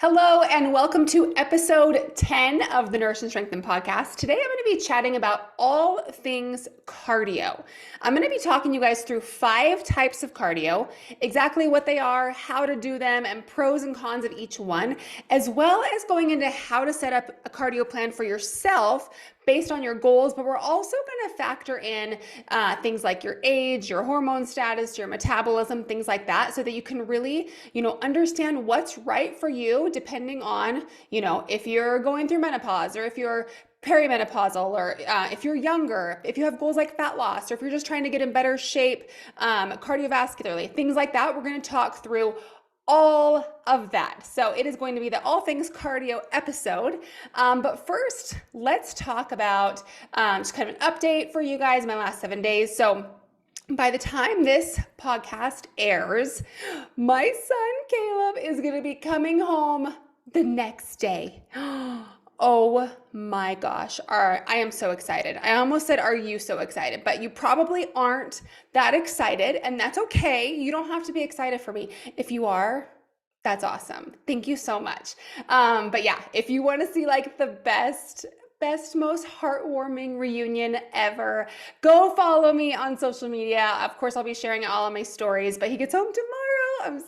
Hello, and welcome to episode 10 of the Nurse and Strengthen podcast. Today, I'm going to be chatting about all things cardio. I'm going to be talking you guys through 5 types of cardio, exactly what they are, how to do them, and pros and cons of each one, as well as going into how to set up a cardio plan for yourself based on your goals. But we're also going to factor in things like your age, your hormone status, your metabolism, things like that, so that you can really, understand what's right for you depending on, if you're going through menopause or if you're perimenopausal or if you're younger, if you have goals like fat loss, or if you're just trying to get in better shape cardiovascularly, things like that. We're going to talk through all of that. So it is going to be the all things cardio episode. But first, let's talk about just kind of an update for you guys in my last 7 days. So by the time this podcast airs, my son Caleb is going to be coming home the next day. Oh my gosh. I am so excited. I almost said, are you so excited? But you probably aren't that excited, and that's okay. You don't have to be excited for me. If you are, that's awesome. Thank you so much. But yeah, if you want to see like the best, most heartwarming reunion ever, go follow me on social media. Of course, I'll be sharing it all on my stories, but he gets home tomorrow. I'm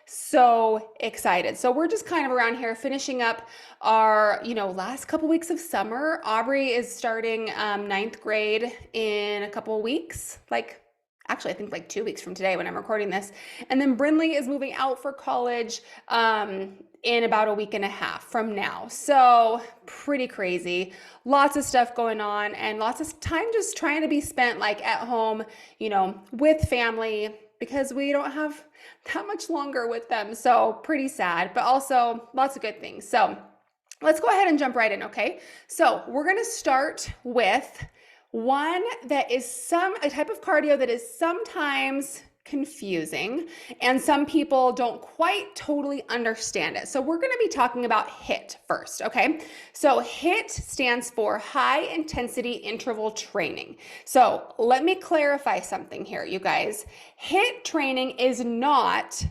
so excited. So we're just kind of around here finishing up our, last couple weeks of summer. Aubrey is starting 9th grade in a couple of weeks, actually, I think like 2 weeks from today when I'm recording this. And then Brinley is moving out for college in about a week and a half from now. So pretty crazy. Lots of stuff going on and lots of time just trying to be spent like at home, with family, because we don't have that much longer with them. So pretty sad, but also lots of good things. So let's go ahead and jump right in, okay? So we're going to start with one that is a type of cardio that is sometimes confusing, and some people don't quite totally understand it. So we're going to be talking about HIIT first, okay? So HIIT stands for high intensity interval training. So let me clarify something here, you guys. HIIT training is not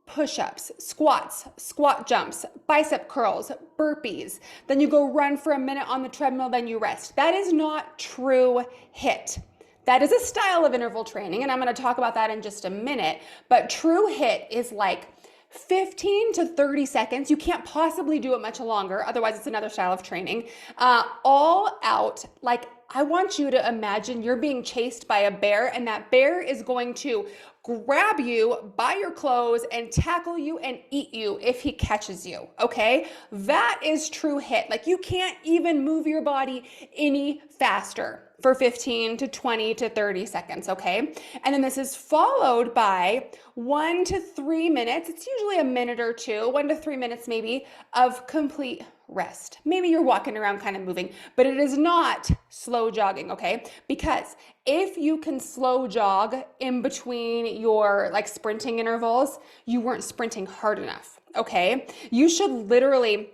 push-ups, squats, squat jumps, bicep curls, burpees. Then you go run for a minute on the treadmill, then you rest. That is not true HIIT. That is a style of interval training, and I'm going to talk about that in just a minute. But true HIIT is like 15 to 30 seconds. You can't possibly do it much longer. Otherwise, it's another style of training. All out. Like, I want you to imagine you're being chased by a bear, and that bear is going to grab you by your clothes and tackle you and eat you if he catches you, okay? That is true HIIT. Like, you can't even move your body any faster for 15 to 20 to 30 seconds, okay? And then this is followed by 1 to 3 minutes. It's usually a minute or two, 1 to 3 minutes maybe, of complete rest. Maybe you're walking around kind of moving, but it is not slow jogging, okay? Because if you can slow jog in between your sprinting intervals, you weren't sprinting hard enough, okay? You should literally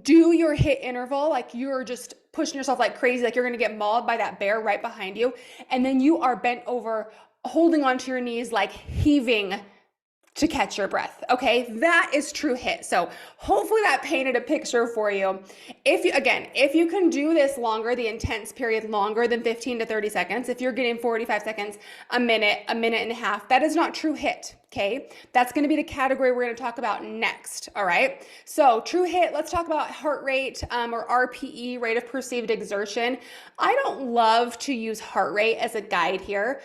do your HIIT interval like you're just pushing yourself like crazy, like you're going to get mauled by that bear right behind you. And then you are bent over, holding onto your knees, like heaving to catch your breath, okay? That is true HIIT. So hopefully that painted a picture for you. If you can do this longer, the intense period longer than 15 to 30 seconds, if you're getting 45 seconds, a minute and a half, that is not true HIIT, okay? That's gonna be the category we're gonna talk about next, all right? So true HIIT, let's talk about heart rate or RPE, rate of perceived exertion. I don't love to use heart rate as a guide here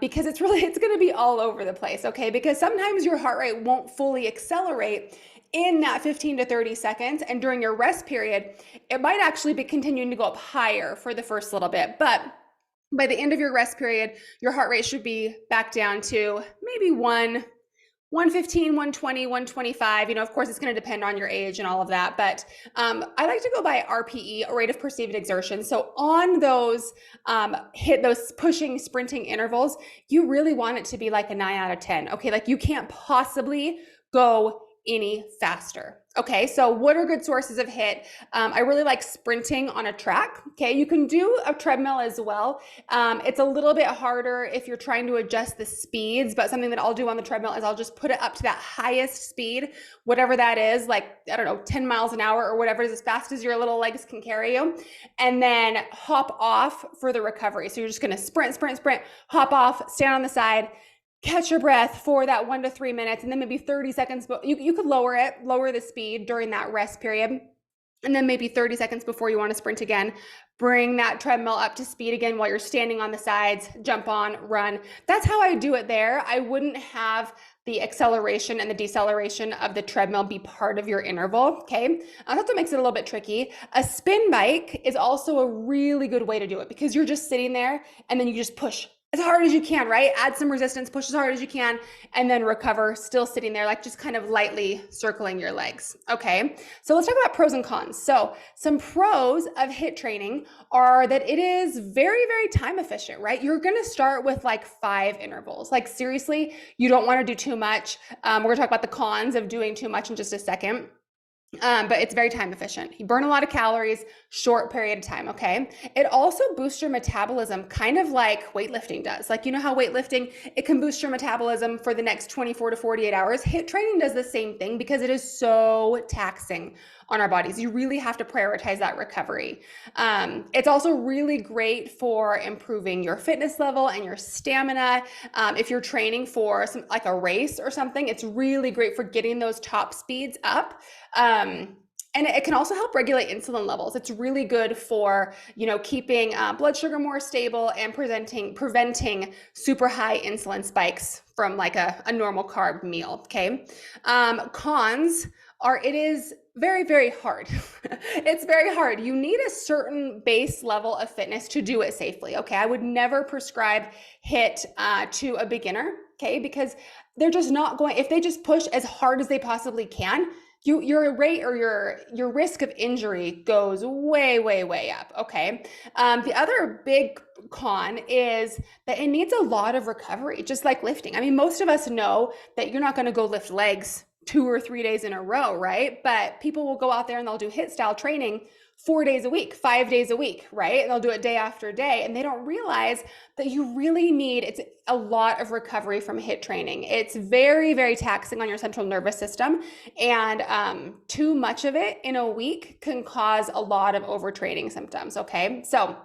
because it's gonna be all over the place, okay? Because sometimes your heart rate won't fully accelerate in that 15 to 30 seconds, and during your rest period, it might actually be continuing to go up higher for the first little bit, but by the end of your rest period, your heart rate should be back down to maybe 115, 120, 125. Of course, it's going to depend on your age and all of that, but I like to go by RPE, rate of perceived exertion. So on those those pushing, sprinting intervals, you really want it to be like a 9 out of 10. Okay, like you can't possibly go any faster. Okay, so what are good sources of HIIT? I really like sprinting on a track. Okay, you can do a treadmill as well. It's a little bit harder if you're trying to adjust the speeds, but something that I'll do on the treadmill is I'll just put it up to that highest speed, whatever that is, like, I don't know, 10 miles an hour or whatever is as fast as your little legs can carry you, and then hop off for the recovery. So you're just gonna sprint, hop off, stand on the side, catch your breath for that 1 to 3 minutes, and then maybe 30 seconds, but you could lower the speed during that rest period. And then maybe 30 seconds before you want to sprint again, bring that treadmill up to speed again while you're standing on the sides, jump on, run. That's how I do it there. I wouldn't have the acceleration and the deceleration of the treadmill be part of your interval, okay? That's what makes it a little bit tricky. A spin bike is also a really good way to do it because you're just sitting there and then you just push as hard as you can, right? Add some resistance, push as hard as you can, and then recover, still sitting there, like just kind of lightly circling your legs, okay? So let's talk about pros and cons. So some pros of HIIT training are that it is very, very time efficient, right? You're gonna start with like 5 intervals. Like seriously, you don't wanna do too much. We're gonna talk about the cons of doing too much in just a second. But it's very time efficient. You burn a lot of calories, short period of time, okay? It also boosts your metabolism, kind of like weightlifting does. Like, you know how weightlifting, it can boost your metabolism for the next 24 to 48 hours? HIIT training does the same thing because it is so taxing on our bodies. You really have to prioritize that recovery. It's also really great for improving your fitness level and your stamina. If you're training for like a race or something, it's really great for getting those top speeds up. And it can also help regulate insulin levels. It's really good for, keeping blood sugar more stable and preventing super high insulin spikes from like a normal carb meal, okay? Cons are it is very, very hard. It's very hard. You need a certain base level of fitness to do it safely, okay? I would never prescribe HIIT to a beginner, okay? Because they're just not going, if they just push as hard as they possibly can, your rate or your risk of injury goes way, way, way up, okay? The other big con is that it needs a lot of recovery, just like lifting. I mean, most of us know that you're not gonna go lift legs 2 or 3 days in a row, right? But people will go out there and they'll do HIIT style training 4 days a week, 5 days a week, right? And they'll do it day after day. And they don't realize that you really need, it's a lot of recovery from HIIT training. It's very, very taxing on your central nervous system. And too much of it in a week can cause a lot of overtraining symptoms, okay? So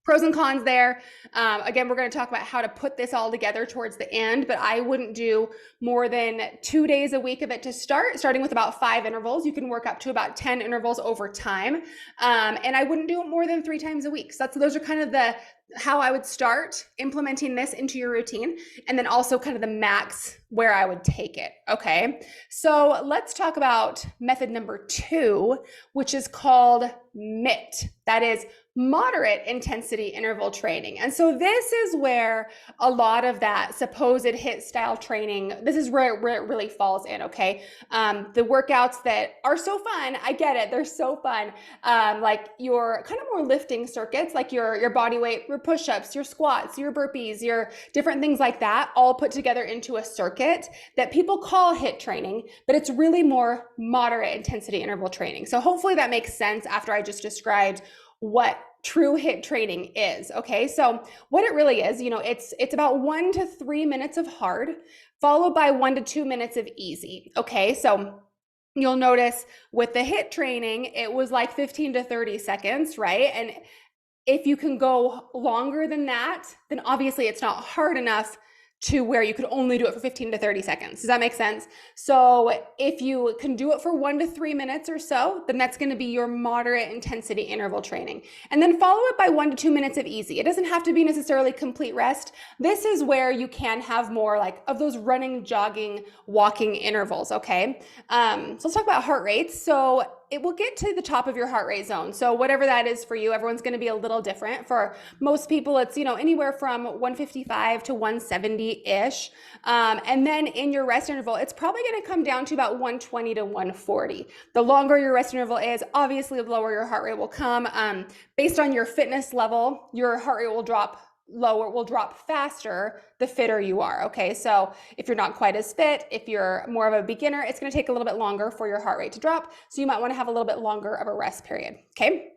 pros and cons there. Again, we're going to talk about how to put this all together towards the end, but I wouldn't do more than 2 days a week of it to start, starting with about 5 intervals. You can work up to about 10 intervals over time. And I wouldn't do it more than 3 times a week. So those are kind of how I would start implementing this into your routine, and then also kind of the max where I would take it, okay? So let's talk about method number 2, which is called MIT. That is moderate intensity interval training. And so this is where a lot of that supposed HIIT style training, this is where it really falls in, okay? The workouts that are so fun, I get it, they're so fun. Like your kind of more lifting circuits, like your body weight, your push-ups, your squats, your burpees, your different things like that, all put together into a circuit that people call HIIT training, but it's really more moderate intensity interval training. So hopefully that makes sense after I just described what true HIIT training is, okay? So what it really is, it's about 1 to 3 minutes of hard, followed by 1 to 2 minutes of easy, okay? So you'll notice with the HIIT training, it was like 15 to 30 seconds, right? And if you can go longer than that, then obviously it's not hard enough to where you could only do it for 15 to 30 seconds. Does that make sense? So if you can do it for 1 to 3 minutes or so, then that's going to be your moderate intensity interval training. And then follow it by 1 to 2 minutes of easy. It doesn't have to be necessarily complete rest. This is where you can have more like of those running, jogging, walking intervals, okay? So let's talk about heart rates. So it will get to the top of your heart rate zone. So whatever that is for you, everyone's going to be a little different. For most people, it's, anywhere from 155 to 170-ish. And then in your rest interval, it's probably going to come down to about 120 to 140. The longer your rest interval is, obviously the lower your heart rate will come. Based on your fitness level, your heart rate will drop will drop faster the fitter you are. Okay, so if you're not quite as fit, if you're more of a beginner, it's going to take a little bit longer for your heart rate to drop. So you might want to have a little bit longer of a rest period. Okay.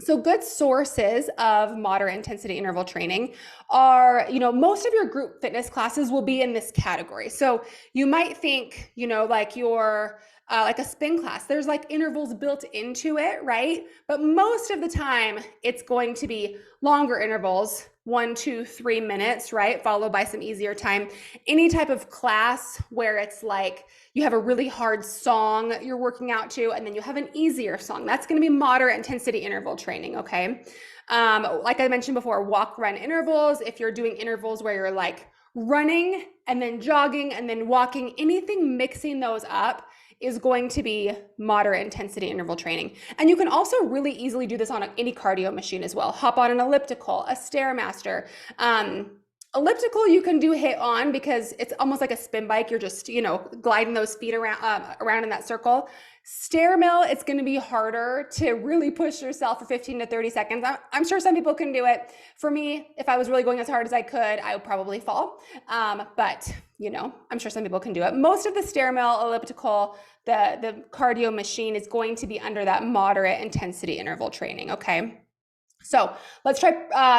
So good sources of moderate intensity interval training are, most of your group fitness classes will be in this category. So you might think, like your like a spin class, there's like intervals built into it, right? But most of the time it's going to be longer intervals, 1, 2, 3 minutes, right? Followed by some easier time. Any type of class where it's like you have a really hard song you're working out to, and then you have an easier song. That's going to be moderate intensity interval training, okay? Like I mentioned before, walk, run intervals. If you're doing intervals where you're like running and then jogging and then walking, anything mixing those up is going to be moderate intensity interval training. And you can also really easily do this on any cardio machine as well. Hop on an elliptical, a Stairmaster. Elliptical you can do HIIT on because it's almost like a spin bike. You're just, gliding those feet around in that circle. Stair mill, it's going to be harder to really push yourself for 15 to 30 seconds. I'm sure some people can do it. For me, if I was really going as hard as I could, I would probably fall. But I'm sure some people can do it. Most of the stair mill, elliptical, the cardio machine is going to be under that moderate intensity interval training, okay? So let's try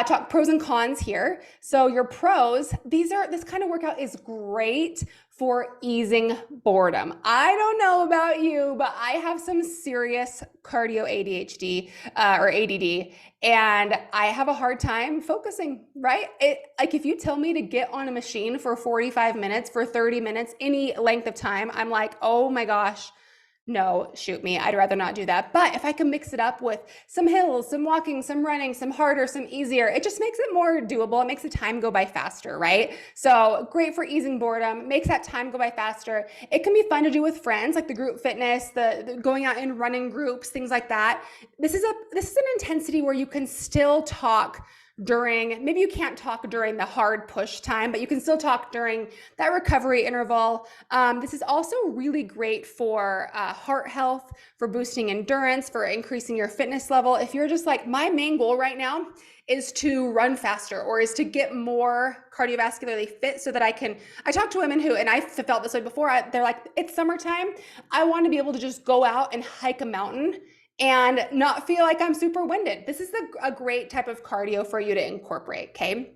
talk pros and cons here. So your pros, this kind of workout is great for easing boredom. I don't know about you, but I have some serious cardio ADHD or ADD, and I have a hard time focusing, right? Like if you tell me to get on a machine for 45 minutes, for 30 minutes, any length of time, I'm like, oh my gosh, no, shoot me. I'd rather not do that. But if I can mix it up with some hills, some walking, some running, some harder, some easier, it just makes it more doable. It makes the time go by faster, right? So great for easing boredom, makes that time go by faster. It can be fun to do with friends, like the group fitness, the going out in running groups, things like that. This is an intensity where you can still talk during, maybe you can't talk during the hard push time, but you can still talk during that recovery interval. This is also really great for heart health, for boosting endurance, for increasing your fitness level. If you're just like, my main goal right now is to run faster or is to get more cardiovascularly fit so that I talk to women who, and I've felt this way before, they're like, it's summertime. I want to be able to just go out and hike a mountain and not feel like I'm super winded. This is a great type of cardio for you to incorporate, okay?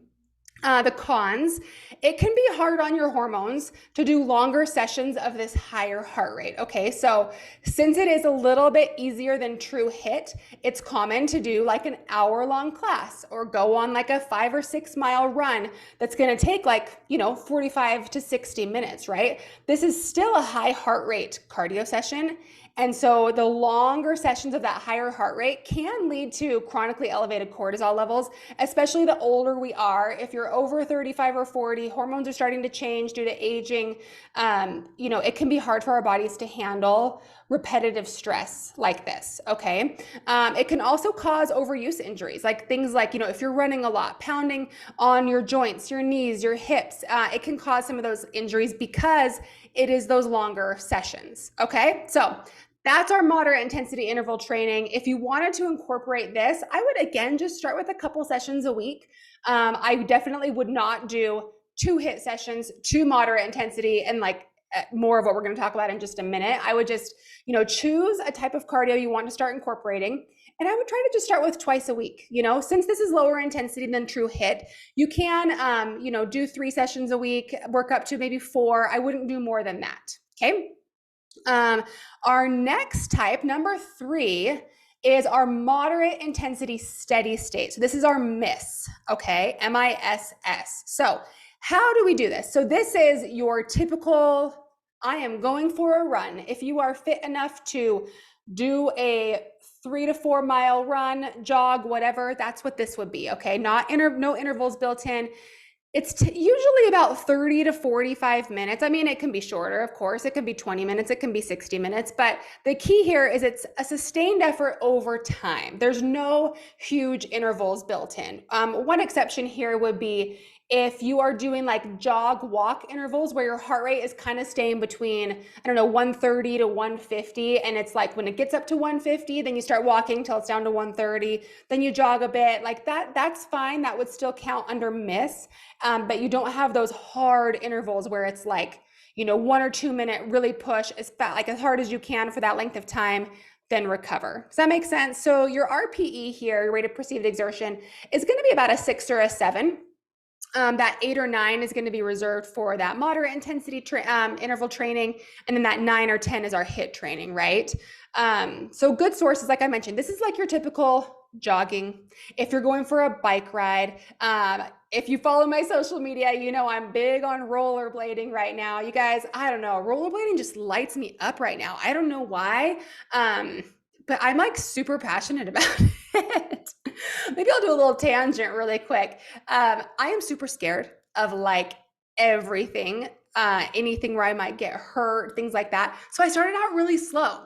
The cons, it can be hard on your hormones to do longer sessions of this higher heart rate, okay? So since it is a little bit easier than true HIIT, it's common to do like an hour-long class or go on like a 5 or 6 mile run that's gonna take like, 45 to 60 minutes, right? This is still a high heart rate cardio session. And so the longer sessions of that higher heart rate can lead to chronically elevated cortisol levels, especially the older we are. If you're over 35 or 40, hormones are starting to change due to aging. It can be hard for our bodies to handle repetitive stress like this, okay? It can also cause overuse injuries, like things like, if you're running a lot, pounding on your joints, your knees, your hips, it can cause some of those injuries because it is those longer sessions, okay? So that's our moderate intensity interval training. If you wanted to incorporate this, I would again just start with a couple sessions a week. I definitely would not do 2 HIIT sessions, 2 moderate intensity, and like more of what we're going to talk about in just a minute. I would just, choose a type of cardio you want to start incorporating. And I would try to just start with twice a week. Since this is lower intensity than true HIIT, you can, do 3 sessions a week, work up to maybe 4. I wouldn't do more than that. Okay. Our next type, number 3, is our moderate intensity steady state. So this is our MISS, okay? MISS. So how do we do this? So this is your typical, I am going for a run. If you are fit enough to do a 3 to 4 mile run, jog, whatever, that's what this would be, okay? No intervals built in. It's usually about 30 to 45 minutes. I mean, it can be shorter, of course. It can be 20 minutes. It can be 60 minutes. But the key here is it's a sustained effort over time. There's no huge intervals built in. One exception here would be If you are doing like jog walk intervals where your heart rate is kind of staying between, I don't know, 130 to 150, and it's like when it gets up to 150, then you start walking till it's down to 130, then you jog a bit like that, that's fine. That would still count under miss. But you don't have those hard intervals where it's like, 1 or 2 minute really push like as hard as you can for that length of time, then recover. Does that make sense? So your RPE here, your rate of perceived exertion, is going to be about a 6 or a 7. That 8 or 9 is going to be reserved for that moderate intensity interval training. And then that 9 or 10 is our HIIT training, right? So good sources, like I mentioned, this is like your typical jogging. If you're going for a bike ride, if you follow my social media, I'm big on rollerblading right now. You guys, I don't know, rollerblading just lights me up right now. I don't know why, but I'm like super passionate about it. Maybe I'll do a little tangent really quick. I am super scared of like everything, anything where I might get hurt, things like that. So I started out really slow.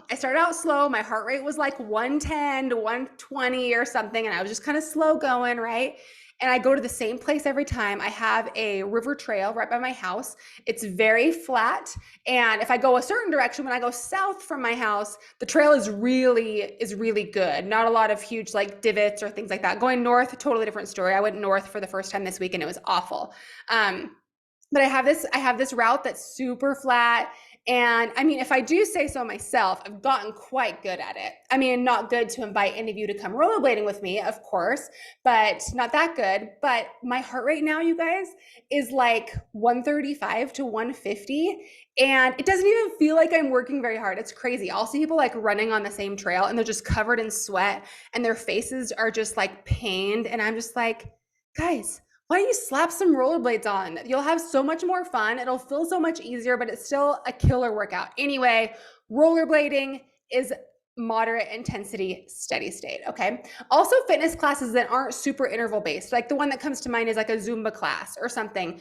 My heart rate was like 110 to 120 or something. And I was just kind of slow going, right? And I go to the same place every time. I have a river trail right by my house. It's very flat. And if I go a certain direction, when I go south from my house, the trail is really good. Not a lot of huge like divots or things like that. Going north, totally different story. I went north for the first time this week and it was awful. But I have this route that's super flat. And I mean, if I do say so myself, I've gotten quite good at it. I mean, not good to invite any of you to come rollerblading with me, of course, but not that good. But my heart rate now, you guys, is like 135 to 150. And it doesn't even feel like I'm working very hard. It's crazy. I'll see people like running on the same trail and they're just covered in sweat and their faces are just like pained. And I'm just like, guys, why don't you slap some rollerblades on? You'll have so much more fun. It'll feel so much easier, but it's still a killer workout. Anyway, rollerblading is moderate intensity, steady state, okay? Also fitness classes that aren't super interval based. Like the one that comes to mind is like a Zumba class or something,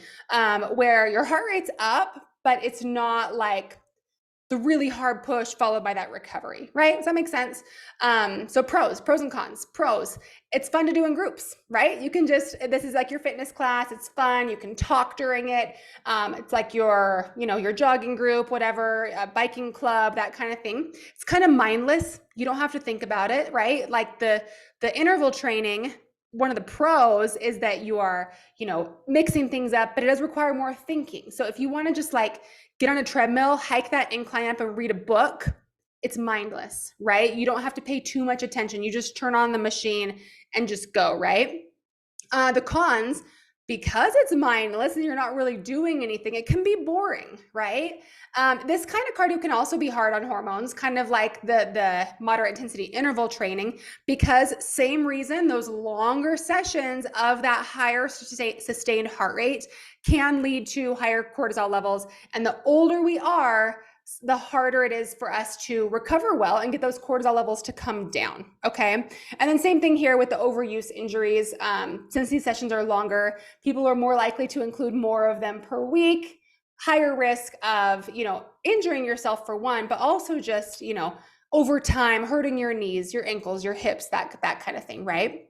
where your heart rate's up, but it's not like the really hard push followed by that recovery, right? Does that make sense? So pros and cons. Pros, it's fun to do in groups, right? This is like your fitness class. It's fun. You can talk during it. It's like your jogging group, whatever, biking club, that kind of thing. It's kind of mindless. You don't have to think about it, right? Like the interval training, one of the pros is that you are, mixing things up, but it does require more thinking. So if you want to just like get on a treadmill, hike that incline up and read a book, it's mindless, right? You don't have to pay too much attention. You just turn on the machine and just go, right? The cons, because it's mindless and you're not really doing anything, it can be boring, right? This kind of cardio can also be hard on hormones, kind of like the moderate intensity interval training, because same reason, those longer sessions of that higher sustained heart rate can lead to higher cortisol levels. And the older we are, the harder it is for us to recover well and get those cortisol levels to come down, okay? And then same thing here with the overuse injuries. Since these sessions are longer, people are more likely to include more of them per week, higher risk of, injuring yourself for one, but also just, over time, hurting your knees, your ankles, your hips, that kind of thing, right?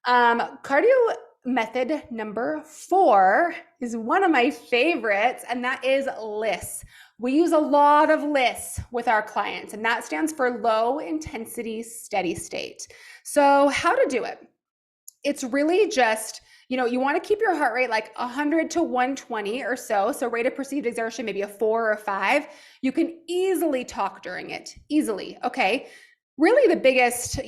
Cardio method number 4 is one of my favorites, and that is LISS. We use a lot of LISS with our clients, and that stands for low intensity steady state. So how to do it? It's really just, you want to keep your heart rate like 100 to 120 or so. So rate of perceived exertion, maybe a 4 or a 5. You can easily talk during it, easily, okay? Really the biggest,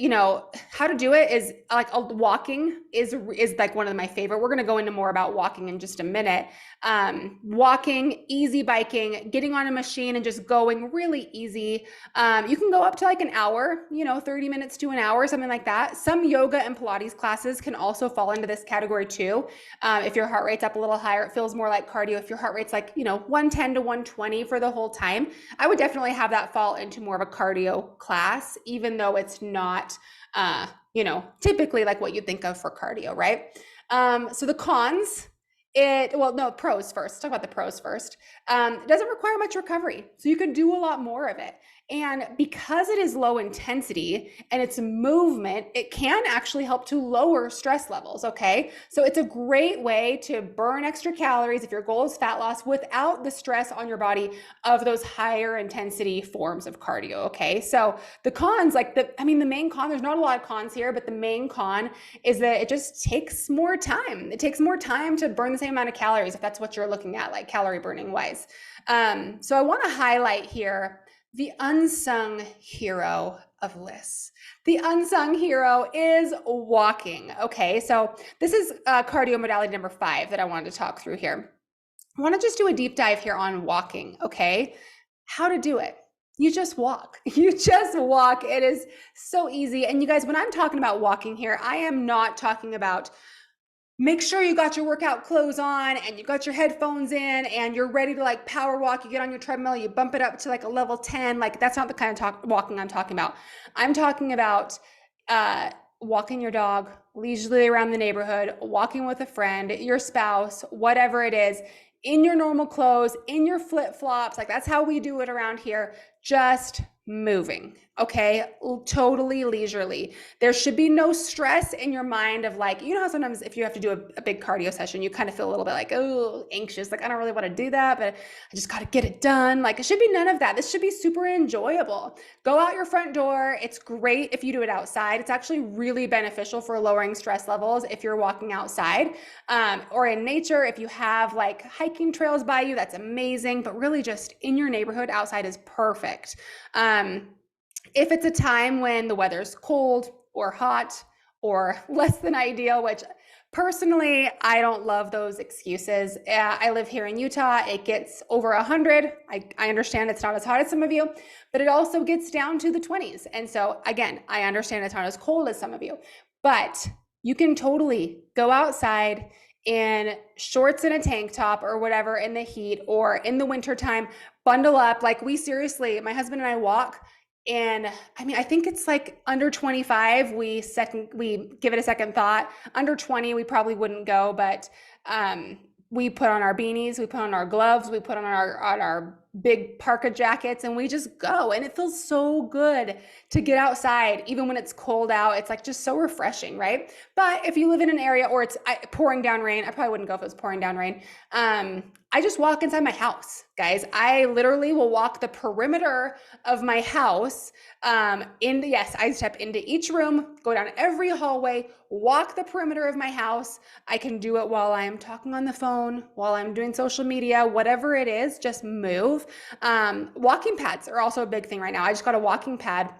how to do it is like walking is like one of my favorite. We're going to go into more about walking in just a minute. Walking, easy biking, getting on a machine and just going really easy. You can go up to like an hour, 30 minutes to an hour, something like that. Some yoga and Pilates classes can also fall into this category too. If your heart rate's up a little higher, it feels more like cardio. If your heart rate's like, 110 to 120 for the whole time, I would definitely have that fall into more of a cardio class, even though it's not, typically like what you think of for cardio, right? So the cons Pros first. Let's talk about the pros first. It doesn't require much recovery, so you can do a lot more of it. And because it is low intensity and it's movement, it can actually help to lower stress levels. Okay. So it's a great way to burn extra calories if your goal is fat loss without the stress on your body of those higher intensity forms of cardio. Okay. So the cons, the main con, there's not a lot of cons here, but the main con is that it just takes more time. It takes more time to burn the same amount of calories if that's what you're looking at, like calorie burning wise. So I want to highlight here the unsung hero of lists. The unsung hero is walking. Okay, so this is cardio modality number 5 that I wanted to talk through here. I want to just do a deep dive here on walking. Okay, how to do it. You just walk. You just walk. It is so easy. And you guys, when I'm talking about walking here, I am not talking about make sure you got your workout clothes on and you got your headphones in and you're ready to like power walk. You get on your treadmill, you bump it up to like a level 10. Like that's not the kind of walking I'm talking about. I'm talking about walking your dog leisurely around the neighborhood, walking with a friend, your spouse, whatever it is, in your normal clothes, in your flip-flops. Like that's how we do it around here. Just moving. Okay, totally leisurely. There should be no stress in your mind of like, you know how sometimes if you have to do a big cardio session, you kind of feel a little bit like, oh, anxious, like I don't really want to do that, but I just got to get it done. Like it should be none of that. This should be super enjoyable. Go out your front door. It's great if you do it outside. It's actually really beneficial for lowering stress levels if you're walking outside or in nature. If you have like hiking trails by you, that's amazing, but really just in your neighborhood outside is perfect. If it's a time when the weather's cold or hot or less than ideal, which personally, I don't love those excuses. I live here in Utah. It gets over 100. I understand it's not as hot as some of you, but it also gets down to the 20s. And so again, I understand it's not as cold as some of you, but you can totally go outside in shorts and a tank top or whatever in the heat, or in the wintertime, bundle up. Like we seriously, my husband and I walk. And I mean, I think it's like under 25, we give it a second thought. Under 20, we probably wouldn't go, but we put on our beanies, we put on our gloves, we put on our big parka jackets, and we just go. And it feels so good to get outside, even when it's cold out. It's like just so refreshing, right? But if you live in an area or it's pouring down rain, I probably wouldn't go if it was pouring down rain. I just walk inside my house, guys. I literally will walk the perimeter of my house. I step into each room, go down every hallway, walk the perimeter of my house. I can do it while I'm talking on the phone, while I'm doing social media, whatever it is, just move. Walking pads are also a big thing right now. I just got a walking pad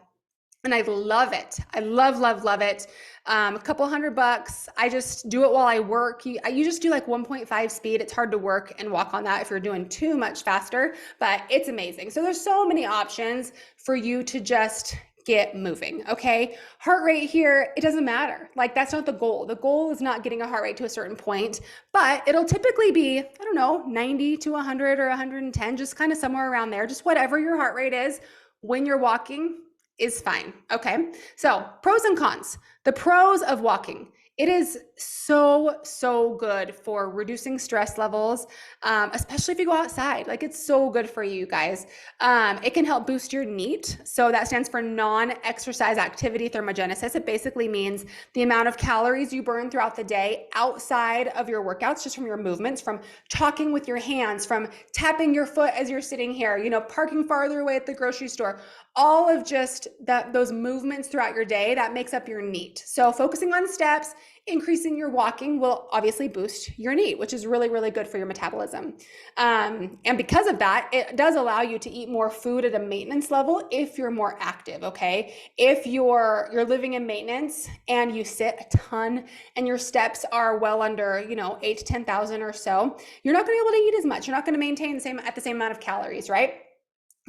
and I love it. I love it. A couple $100. I just do it while I work. You just do like 1.5 speed. It's hard to work and walk on that if you're doing too much faster, but it's amazing. So there's so many options for you to just get moving. Okay. Heart rate here, it doesn't matter. Like that's not the goal. The goal is not getting a heart rate to a certain point, but it'll typically be, I don't know, 90 to 100 or 110, just kind of somewhere around there. Just whatever your heart rate is when you're walking is fine. Okay. So pros and cons. The pros of walking. It is so good for reducing stress levels, especially if you go outside. Like it's so good for you guys. It can help boost your NEAT. So that stands for non-exercise activity thermogenesis. It basically means the amount of calories you burn throughout the day outside of your workouts, just from your movements, from talking with your hands, from tapping your foot as you're sitting here, parking farther away at the grocery store, all of just those movements throughout your day, that makes up your NEAT. So focusing on steps, increasing your walking will obviously boost your NEAT, which is really good for your metabolism. And because of that, it does allow you to eat more food at a maintenance level if you're more active, okay? If you're living in maintenance and you sit a ton and your steps are well under, 8 to 10,000 or so, you're not gonna be able to eat as much. You're not gonna maintain the same amount of calories, right?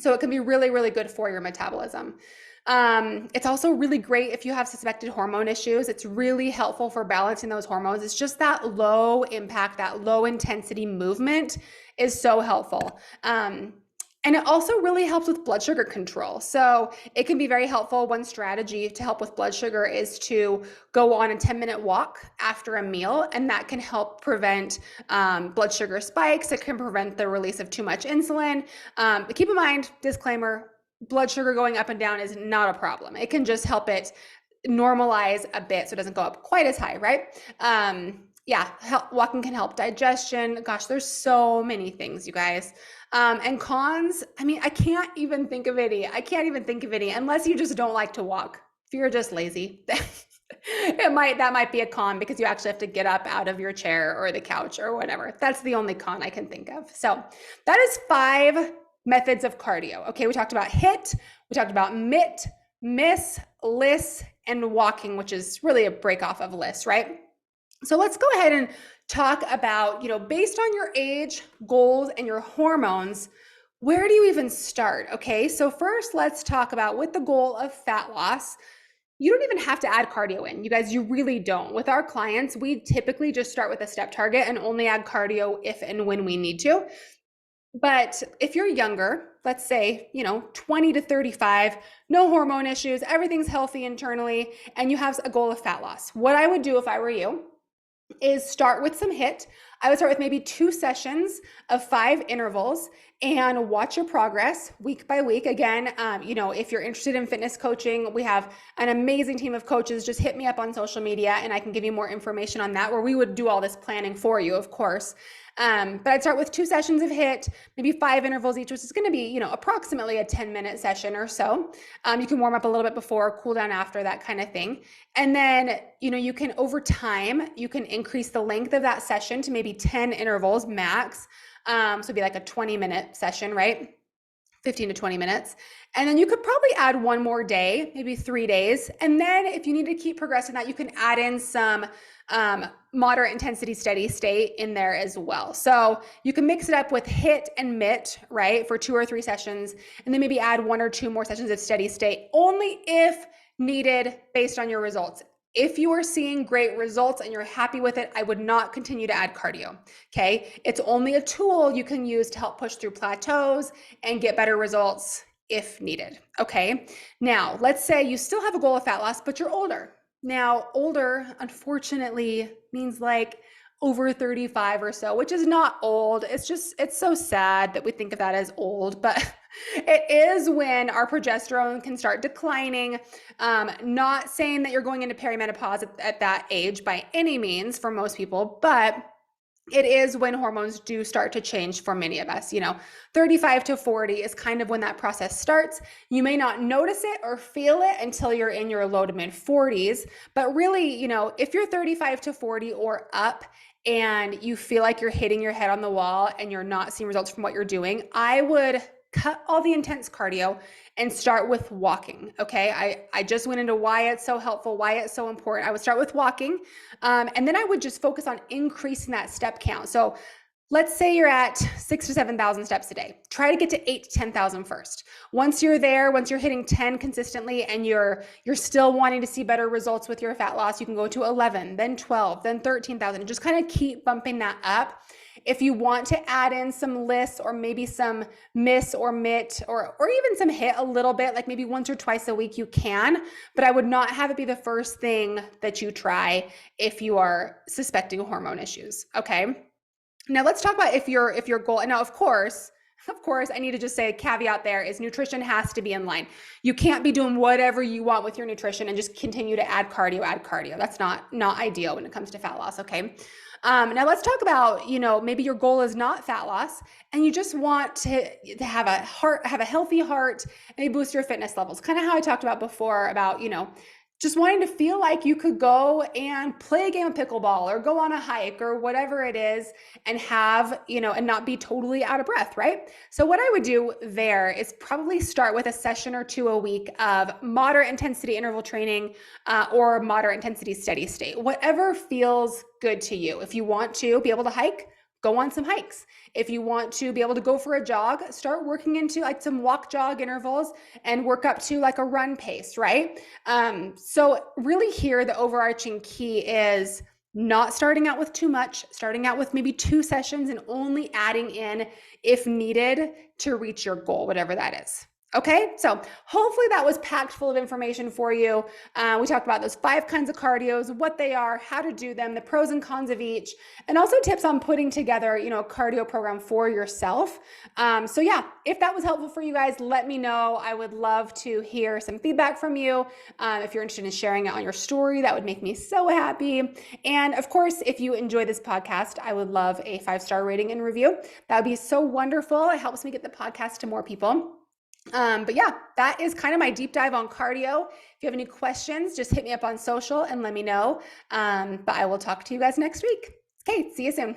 So it can be really good for your metabolism. It's also really great if you have suspected hormone issues. It's really helpful for balancing those hormones. It's just that low impact, that low intensity movement is so helpful. And it also really helps with blood sugar control. So it can be very helpful. One strategy to help with blood sugar is to go on a 10-minute walk after a meal, and that can help prevent blood sugar spikes. It can prevent the release of too much insulin. But keep in mind, disclaimer, blood sugar going up and down is not a problem. It can just help it normalize a bit so it doesn't go up quite as high, right? Yeah, walking can help digestion. Gosh, there's so many things, you guys. And cons, I mean, I can't even think of any. I can't even think of any unless you just don't like to walk. If you're just lazy, that might be a con because you actually have to get up out of your chair or the couch or whatever. That's the only con I can think of. So that is 5 methods of cardio. Okay, we talked about HIIT, we talked about MIT, miss, LISS, and walking, which is really a break off of LISS, right? So let's go ahead and talk about, based on your age, goals, and your hormones, where do you even start? Okay, so first let's talk about with the goal of fat loss. You don't even have to add cardio in. You guys, you really don't. With our clients, we typically just start with a step target and only add cardio if and when we need to. But if you're younger, let's say, 20 to 35, no hormone issues, everything's healthy internally, and you have a goal of fat loss, what I would do if I were you is start with some HIIT. I would start with maybe 2 sessions of 5 intervals and watch your progress week by week. Again, if you're interested in fitness coaching, we have an amazing team of coaches. Just hit me up on social media and I can give you more information on that, where we would do all this planning for you, of course. But I'd start with 2 sessions of HIIT, maybe 5 intervals each, which is going to be, approximately a 10-minute session or so. You can warm up a little bit before, cool down after, that kind of thing. And then, you can, over time, you can increase the length of that session to maybe 10 intervals max. So it'd be like a 20-minute session, right? 15 to 20 minutes. And then you could probably add one more day, maybe 3 days. And then if you need to keep progressing that, you can add in some moderate intensity steady state in there as well. So you can mix it up with HIIT and MIT, right, for 2 or 3 sessions, and then maybe add 1 or 2 more sessions of steady state, only if needed based on your results. If you are seeing great results and you're happy with it, I would not continue to add cardio, okay? It's only a tool you can use to help push through plateaus and get better results if needed, okay? Now, let's say you still have a goal of fat loss, but you're older. Now, older, unfortunately, means like over 35 or so, which is not old. It's so sad that we think of that as old, but it is when our progesterone can start declining. Not saying that you're going into perimenopause at that age by any means for most people, but it is when hormones do start to change for many of us. 35 to 40 is kind of when that process starts. You may not notice it or feel it until you're in your low to mid 40s. But really, if you're 35 to 40 or up and you feel like you're hitting your head on the wall and you're not seeing results from what you're doing, I would cut all the intense cardio and start with walking, okay? I just went into why it's so helpful, why it's so important. I would start with walking, and then I would just focus on increasing that step count. So let's say you're at 6,000 to 7,000 steps a day. Try to get to 8,000 to 10,000 first. Once you're there, once you're hitting 10 consistently and you're still wanting to see better results with your fat loss, you can go to 11, then 12, then 13,000, and just kind of keep bumping that up. If you want to add in some LISS or maybe some miss or MIT or even some HIIT a little bit, like maybe once or twice a week, you can, but I would not have it be the first thing that you try if you are suspecting hormone issues, okay? Now let's talk about if your goal, and now of course, I need to just say a caveat there is nutrition has to be in line. You can't be doing whatever you want with your nutrition and just continue to add cardio. That's not ideal when it comes to fat loss, okay? Now let's talk about, maybe your goal is not fat loss and you just want to have a healthy heart and maybe boost your fitness levels. Kind of how I talked about before about, just wanting to feel like you could go and play a game of pickleball or go on a hike or whatever it is and have, and not be totally out of breath, right? So what I would do there is probably start with a session or 2 a week of moderate intensity interval training or moderate intensity steady state, whatever feels good to you. If you want to be able to hike, go on some hikes. If you want to be able to go for a jog, start working into like some walk jog intervals and work up to like a run pace, right? So really here, the overarching key is not starting out with too much, starting out with maybe 2 sessions and only adding in if needed to reach your goal, whatever that is. Okay, so hopefully that was packed full of information for you. We talked about those 5 kinds of cardios, what they are, how to do them, the pros and cons of each, and also tips on putting together, a cardio program for yourself. So yeah, if that was helpful for you guys, let me know. I would love to hear some feedback from you. If you're interested in sharing it on your story, that would make me so happy. And of course, if you enjoy this podcast, I would love a 5-star rating and review. That would be so wonderful. It helps me get the podcast to more people. But yeah, that is kind of my deep dive on cardio. If you have any questions, just hit me up on social and let me know. But I will talk to you guys next week. Okay, see you soon.